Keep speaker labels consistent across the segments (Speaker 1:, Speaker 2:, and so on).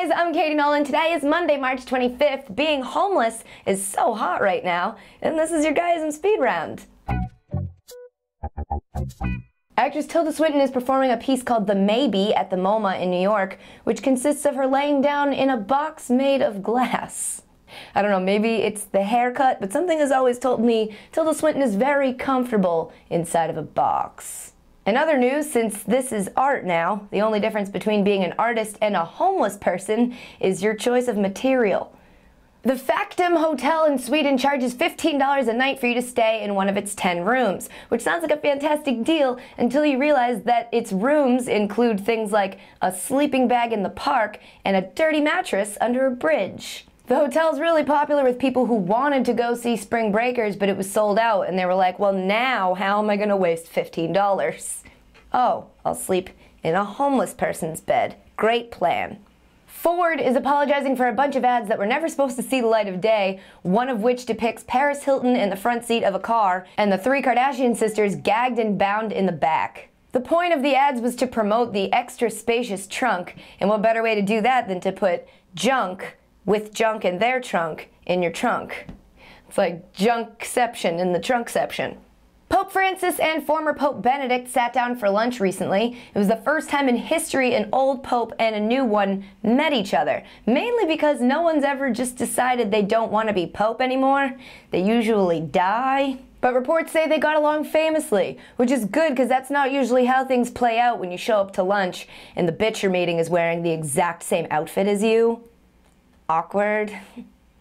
Speaker 1: guys, I'm Katie Nolan. Today is Monday, March 25th. Being homeless is so hot right now, and this is your Guyism Speed Round. Actress Tilda Swinton is performing a piece called The Maybe at the MoMA in New York, which consists of her laying down in a box made of glass. I don't know, maybe it's the haircut, but something has always told me Tilda Swinton is very comfortable inside of a box. In other news, since this is art now, the only difference between being an artist and a homeless person is your choice of material. The Factum Hotel in Sweden charges $15 a night for you to stay in one of its 10 rooms, which sounds like a fantastic deal until you realize that its rooms include things like a sleeping bag in the park and a dirty mattress under a bridge. The hotel's really popular with people who wanted to go see Spring Breakers, but it was sold out, and they were like, well, now how am I going to waste $15? Oh, I'll sleep in a homeless person's bed. Great plan. Ford is apologizing for a bunch of ads that were never supposed to see the light of day, one of which depicts Paris Hilton in the front seat of a car and the three Kardashian sisters gagged and bound in the back. The point of the ads was to promote the extra spacious trunk, and what better way to do that than to put junk with junk in their trunk in your trunk. It's like junkception in the trunkception. Pope Francis and former Pope Benedict sat down for lunch recently. It was the first time in history an old pope and a new one met each other, mainly because no one's ever just decided they don't want to be pope anymore. They usually die. But reports say they got along famously, which is good because that's not usually how things play out when you show up to lunch and the bitch you're meeting is wearing the exact same outfit as you. Awkward.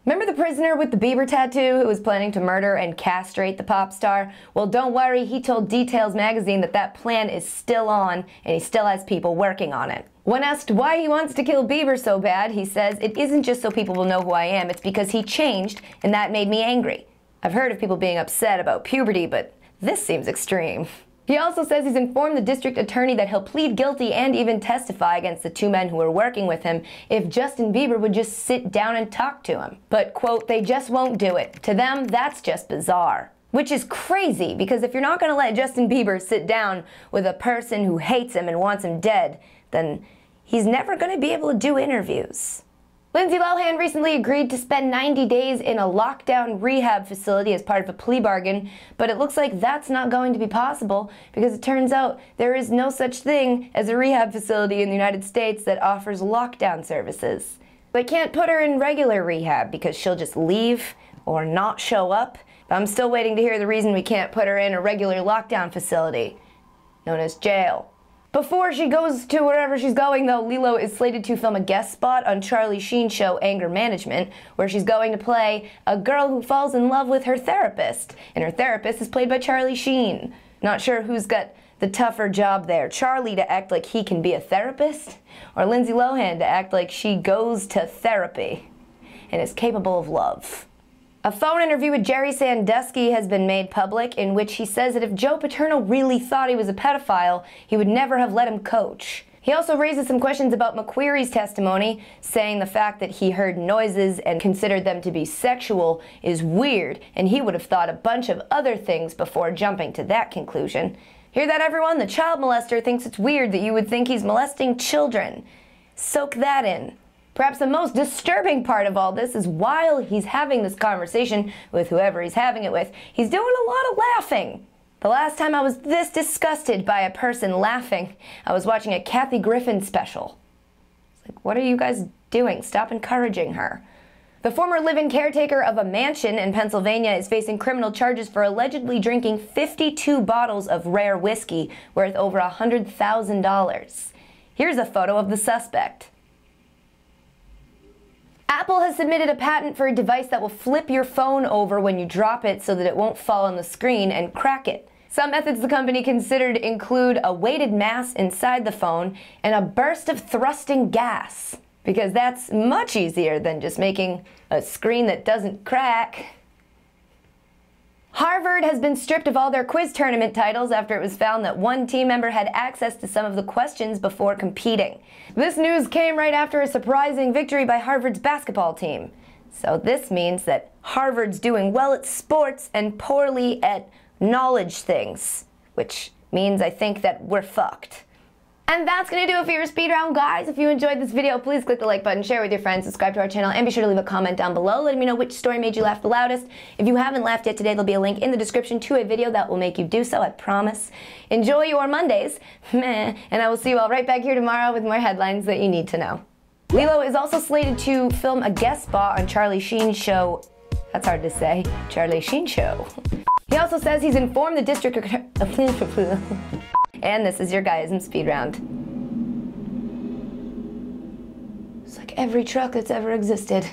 Speaker 1: Remember the prisoner with the Bieber tattoo who was planning to murder and castrate the pop star? Well, don't worry, he told Details magazine that that plan is still on and he still has people working on it. When asked why he wants to kill Bieber so bad, he says, "It isn't just so people will know who I am, it's because he changed and that made me angry. I've heard of people being upset about puberty, but this seems extreme." He also says he's informed the district attorney that he'll plead guilty and even testify against the two men who were working with him if Justin Bieber would just sit down and talk to him. But, quote, they just won't do it. To them, that's just bizarre. Which is crazy, because if you're not going to let Justin Bieber sit down with a person who hates him and wants him dead, then he's never going to be able to do interviews. Lindsay Lohan recently agreed to spend 90 days in a lockdown rehab facility as part of a plea bargain, but it looks like that's not going to be possible because it turns out there is no such thing as a rehab facility in the United States that offers lockdown services. They can't put her in regular rehab because she'll just leave or not show up, but I'm still waiting to hear the reason we can't put her in a regular lockdown facility, known as jail. Before she goes to wherever she's going, though, Lilo is slated to film a guest spot on Charlie Sheen's show Anger Management, where she's going to play a girl who falls in love with her therapist, and her therapist is played by Charlie Sheen. Not sure who's got the tougher job there, Charlie to act like he can be a therapist, or Lindsay Lohan to act like she goes to therapy and is capable of love. A phone interview with Jerry Sandusky has been made public in which he says that if Joe Paterno really thought he was a pedophile, he would never have let him coach. He also raises some questions about McQueary's testimony, saying the fact that he heard noises and considered them to be sexual is weird, and he would have thought a bunch of other things before jumping to that conclusion. Hear that, everyone? The child molester thinks it's weird that you would think he's molesting children. Soak that in. Perhaps the most disturbing part of all this is while he's having this conversation with whoever he's having it with, he's doing a lot of laughing. The last time I was this disgusted by a person laughing, I was watching a Kathy Griffin special. It's like, what are you guys doing? Stop encouraging her. The former live-in caretaker of a mansion in Pennsylvania is facing criminal charges for allegedly drinking 52 bottles of rare whiskey worth over $100,000. Here's a photo of the suspect. Apple has submitted a patent for a device that will flip your phone over when you drop it so that it won't fall on the screen and crack it. Some methods the company considered include a weighted mass inside the phone and a burst of thrusting gas, because that's much easier than just making a screen that doesn't crack. Harvard has been stripped of all their quiz tournament titles after it was found that one team member had access to some of the questions before competing. This news came right after a surprising victory by Harvard's basketball team. So this means that Harvard's doing well at sports and poorly at knowledge things, which means I think that we're fucked. And that's gonna do it for your speed round, guys. If you enjoyed this video, please click the like button, share it with your friends, subscribe to our channel, and be sure to leave a comment down below letting me know which story made you laugh the loudest. If you haven't laughed yet today, there'll be a link in the description to a video that will make you do so, I promise. Enjoy your Mondays, and I will see you all right back here tomorrow with more headlines that you need to know. Lilo is also slated to film a guest spot on Charlie Sheen's show. That's hard to say. Charlie Sheen Show. He also says he's informed the district. And this is your Guyism Speed Round. It's like every truck that's ever existed.